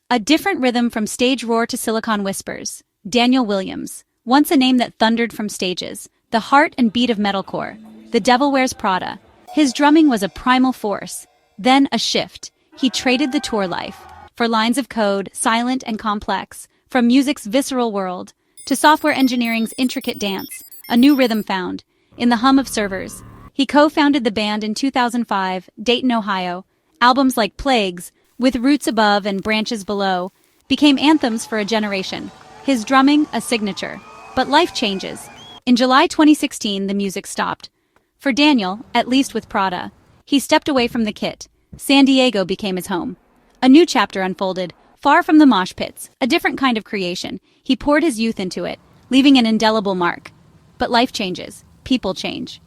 A different rhythm from stage roar to silicon whispers. DanielWilliams, once a name that thundered from stages, the heart and beat of metalcore. The Devil Wears Prada. His drumming was a primal force. Then a shift. He traded the tour life for lines of code, silent and complex, from music's visceral world to software engineering's intricate dance, a new rhythm found in the hum of servers. He co-founded the band in 2005, Dayton, Ohio. Albums like Plagues, With Roots Above and Branches Below, became anthems for a generation. His drumming, a signature. But life changes. In July 2016, the music stopped. For Daniel, at least with Prada, he stepped away from the kit. Sandiego became his home. A new chapter unfolded, far from the mosh pits, a different kind of creation. He poured his youth into it, leaving an indelible mark. But life changes. People change.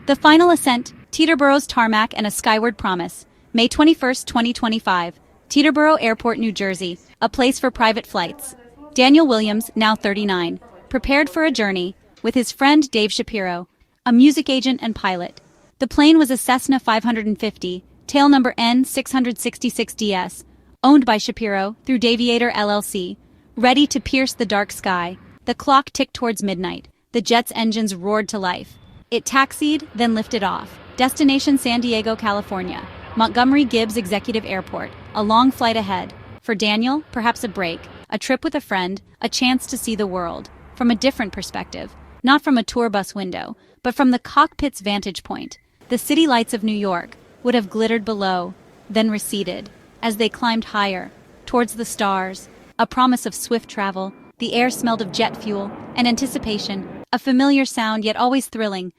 The Final Ascent, Teterborough's Tarmac and a Skyward Promise. May 21, 2025. Teterboro Airport, New Jersey, a place for private flights. DanielWilliams, now 39, prepared for a journey with his friend Dave Shapiro, a music agent and pilot. The plane was a Cessna 550, tail number N666DS, owned by Shapiro through Daviator LLC, ready to pierce the dark sky. The clock ticked towards midnight. The jet's engines roared to life. It taxied, then lifted off. Destination San Diego, California. Montgomery-Gibbs Airport. A long flight ahead. For Daniel, perhaps a break, a trip with a friend, a chance to see the world from a different perspective. Not from a tour bus window, but from the cockpit's vantage point. The city lights of New York would have glittered below, then receded, as they climbed higher, towards the stars. A promise of swift travel. The air smelled of jet fuel and anticipation, a familiar sound yet always thrilling.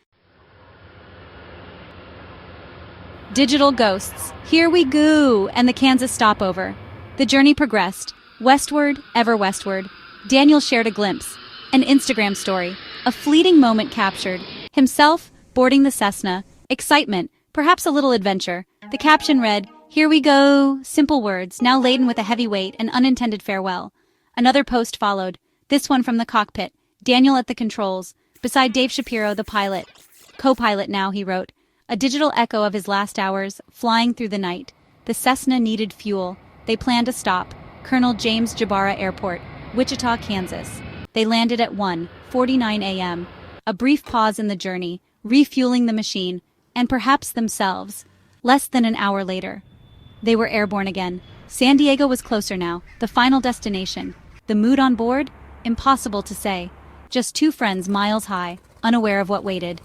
Digital ghosts. Here we go! And the Kansas stopover. The journey progressed. Westward, ever westward. Daniel shared a glimpse. An Instagram story. A fleeting moment captured. Himself, boarding the Cessna. Excitement, perhaps a little adventure. The caption read, "Here we go." Simple words, now laden with a heavy weight and unintended farewell. Another post followed. This one from the cockpit. Daniel at the controls. Beside Dave Shapiro, the pilot. Co-pilot now, he wrote. A digital echo of his last hours, flying through the night. The Cessna needed fuel. They planned to stop. Colonel James Jabara Airport, Wichita, Kansas. They landed at 1:49 a.m. A brief pause in the journey, refueling the machine, and perhaps themselves. Less than an hour later, they were airborne again. San Diego was closer now, the final destination. The mood on board? Impossible to say. Just two friends miles high, unaware of what waited.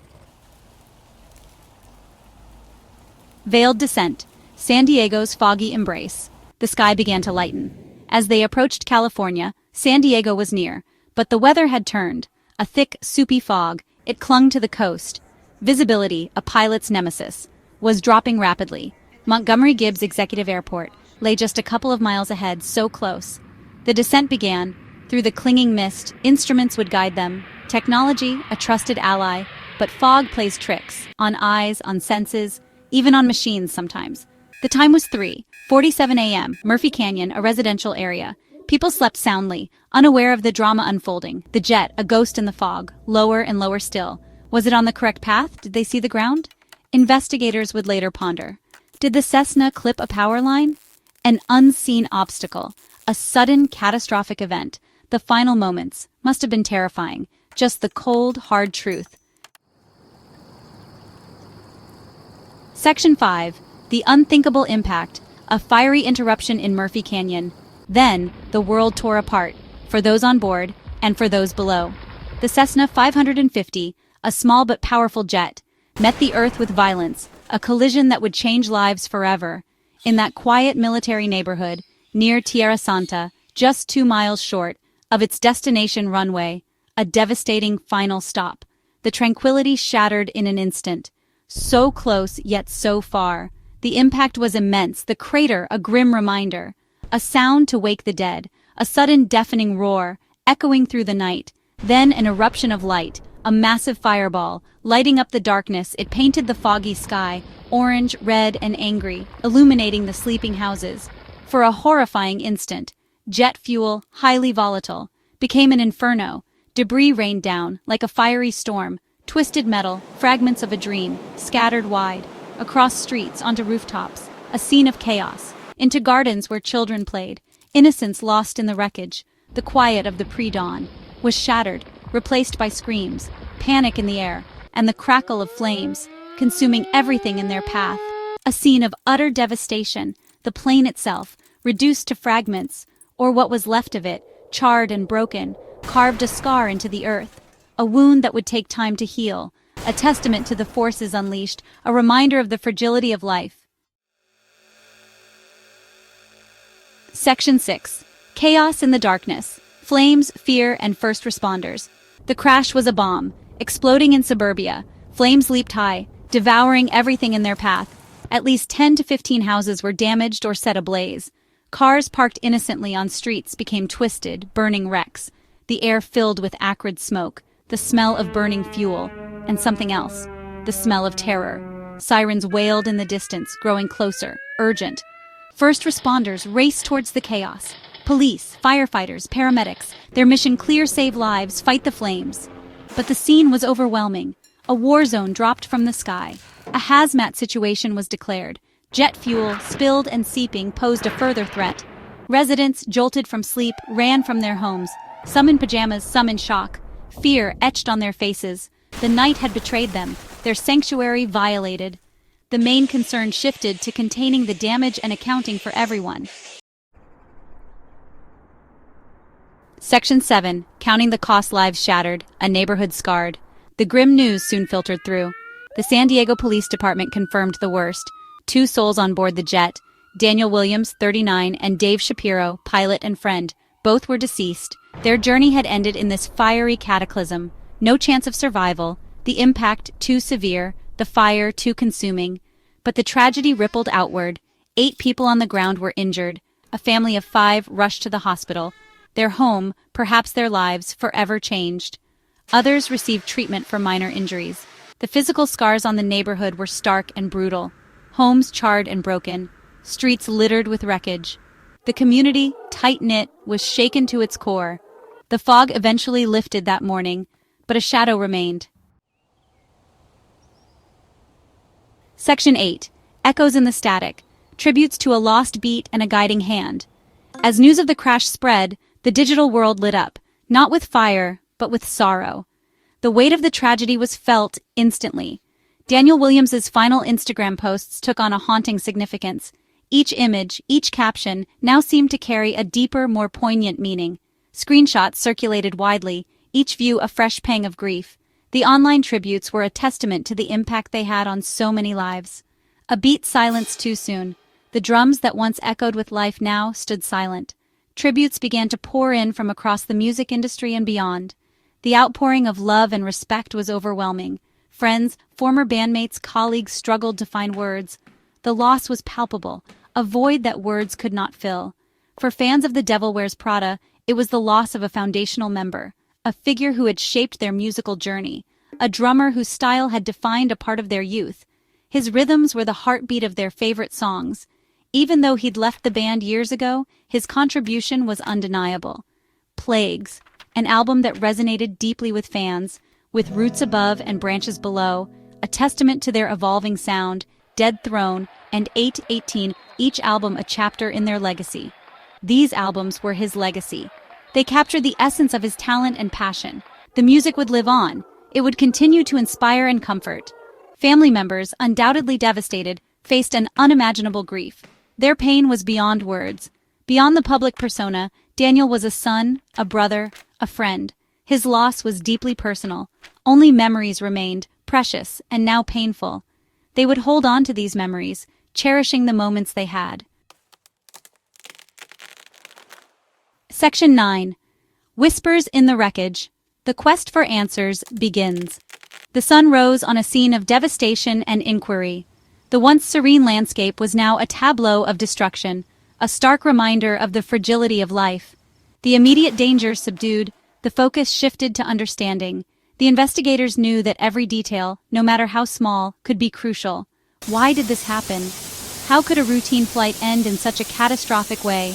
Veiled descent. San Diego's foggy embrace. The sky began to lighten. As they approached California, San Diego was near, but the weather had turned. A thick, soupy fog. It clung to the coast. Visibility, a pilot's nemesis, was dropping rapidly. Montgomery-Gibbs Airport lay just a couple of miles ahead, so close. The descent began. Through the clinging mist, instruments would guide them. Technology, a trusted ally, but fog plays tricks. On eyes, on senses, even on machines sometimes. The time was 3:47 a.m., Murphy Canyon, a residential area. People slept soundly, unaware of the drama unfolding. The jet, a ghost in the fog, lower and lower still. Was it on the correct path? Did they see the ground? Investigators would later ponder. Did the Cessna clip a power line? An unseen obstacle, a sudden catastrophic event. The final moments must have been terrifying. Just the cold, hard truth. Section 5. The unthinkable impact. A fiery interruption in Murphy Canyon. Then, the world tore apart, for those on board and for those below. The Cessna 550, a small but powerful jet, met the Earth with violence, a collision that would change lives forever. In that quiet military neighborhood, near Tierra Santa, just 2 miles short of its destination runway, a devastating final stop. The tranquility shattered in an instant. So close, yet so far. The impact was immense, the crater a grim reminder. A sound to wake the dead, a sudden deafening roar, echoing through the night. Then an eruption of light, a massive fireball, lighting up the darkness. It painted the foggy sky, orange, red, and angry, illuminating the sleeping houses. For a horrifying instant, jet fuel, highly volatile, became an inferno. Debris rained down, like a fiery storm. Twisted metal, fragments of a dream, scattered wide, across streets, onto rooftops. a scene of chaos, into gardens where children played, innocence lost in the wreckage. The quiet of the pre-dawn was shattered, replaced by screams, panic in the air, and the crackle of flames, consuming everything in their path. A scene of utter devastation, the plane itself, reduced to fragments, or what was left of it, charred and broken, carved a scar into the earth, a wound that would take time to heal, a testament to the forces unleashed, a reminder of the fragility of life. Section 6. Chaos in the darkness. Flames, fear, and first responders. The crash was a bomb, exploding in suburbia. Flames leaped high, devouring everything in their path. At least 10 to 15 houses were damaged or set ablaze. Cars parked innocently on streets became twisted, burning wrecks. The air filled with acrid smoke, the smell of burning fuel, and something else, the smell of terror. Sirens wailed in the distance, growing closer, urgent. First responders raced towards the chaos. Police, firefighters, paramedics, their mission clear: save lives, fight the flames. But the scene was overwhelming. A war zone dropped from the sky. A hazmat situation was declared. Jet fuel, spilled and seeping, posed a further threat. Residents, jolted from sleep, ran from their homes, some in pajamas, some in shock. Fear etched on their faces. The night had betrayed them, their sanctuary violated. The main concern shifted to containing the damage and accounting for everyone. Section 7. Counting the cost: lives shattered, a neighborhood scarred. The grim news soon filtered through. The San Diego Police Department confirmed the worst. 2 souls on board the jet, DanielWilliams, 39, and Dave Shapiro, pilot and friend. Both were deceased. Their journey had ended in this fiery cataclysm. No chance of survival, the impact too severe, the fire too consuming. But the tragedy rippled outward. 8 people on the ground were injured. A family of 5 rushed to the hospital. Their home, perhaps their lives, forever changed. Others received treatment for minor injuries. The physical scars on the neighborhood were stark and brutal. Homes charred and broken. Streets littered with wreckage. The community, tight-knit, was shaken to its core. The fog eventually lifted that morning, but a shadow remained. Section 8. Echoes in the static. Tributes to a lost beat and a guiding hand. As news of the crash spread, the digital world lit up, not with fire, but with sorrow. The weight of the tragedy was felt instantly. DanielWilliams' final Instagram posts took on a haunting significance. Each image, each caption, now seemed to carry a deeper, more poignant meaning. Screenshots circulated widely, each view a fresh pang of grief. The online tributes were a testament to the impact they had on so many lives. A beat silenced too soon. The drums that once echoed with life now stood silent. Tributes began to pour in from across the music industry and beyond. The outpouring of love and respect was overwhelming. Friends, former bandmates, colleagues struggled to find words. The loss was palpable, a void that words could not fill. For fans of The Devil Wears Prada, it was the loss of a foundational member, a figure who had shaped their musical journey, a drummer whose style had defined a part of their youth. His rhythms were the heartbeat of their favorite songs. Even though he'd left the band years ago, his contribution was undeniable. Plagues, an album that resonated deeply with fans, with Roots Above and Branches Below, a testament to their evolving sound, Dead Throne, and 818, each album a chapter in their legacy. These albums were his legacy. They captured the essence of his talent and passion. The music would live on. It would continue to inspire and comfort. Family members, undoubtedly devastated, faced an unimaginable grief. Their pain was beyond words. Beyond the public persona, Daniel was a son, a brother, a friend. His loss was deeply personal. Only memories remained, precious and now painful. They would hold on to these memories, cherishing the moments they had. Section 9. Whispers in the Wreckage. The quest for answers begins. The sun rose on a scene of devastation and inquiry. The once serene landscape was now a tableau of destruction, a stark reminder of the fragility of life. The immediate danger subdued, the focus shifted to understanding. The investigators knew that every detail, no matter how small, could be crucial. Why did this happen? How could a routine flight end in such a catastrophic way?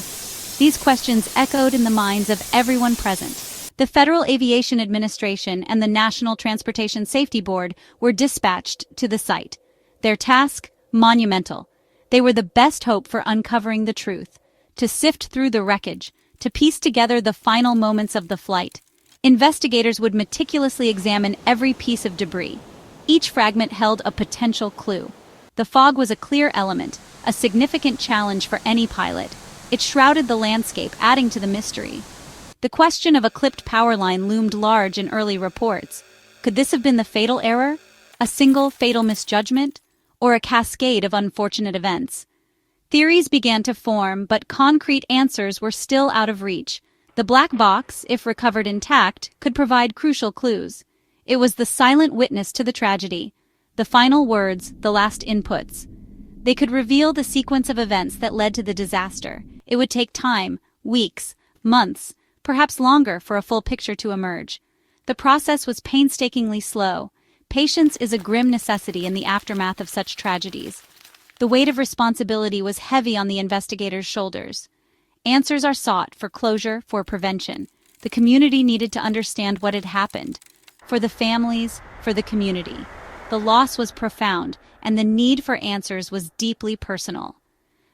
These questions echoed in the minds of everyone present. The Federal Aviation Administration and the National Transportation Safety Board were dispatched to the site. Their task, monumental. They were the best hope for uncovering the truth, to sift through the wreckage, to piece together the final moments of the flight. Investigators would meticulously examine every piece of debris. Each fragment held a potential clue. The fog was a clear element, a significant challenge for any pilot. It shrouded the landscape, adding to the mystery. The question of a clipped power line loomed large in early reports. Could this have been the fatal error? A single fatal misjudgment? Or a cascade of unfortunate events? Theories began to form, but concrete answers were still out of reach. The black box, if recovered intact, could provide crucial clues. It was the silent witness to the tragedy. The final words, the last inputs. They could reveal the sequence of events that led to the disaster. It would take time, weeks, months, perhaps longer for a full picture to emerge. The process was painstakingly slow. Patience is a grim necessity in the aftermath of such tragedies. The weight of responsibility was heavy on the investigators' shoulders. Answers are sought for closure, for prevention. The community needed to understand what had happened. For the families, for the community. The loss was profound, and the need for answers was deeply personal.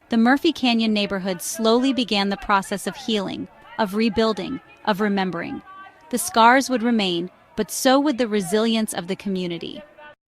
The Murphy Canyon neighborhood slowly began the process of healing, of rebuilding, of remembering. The scars would remain, but so would the resilience of the community.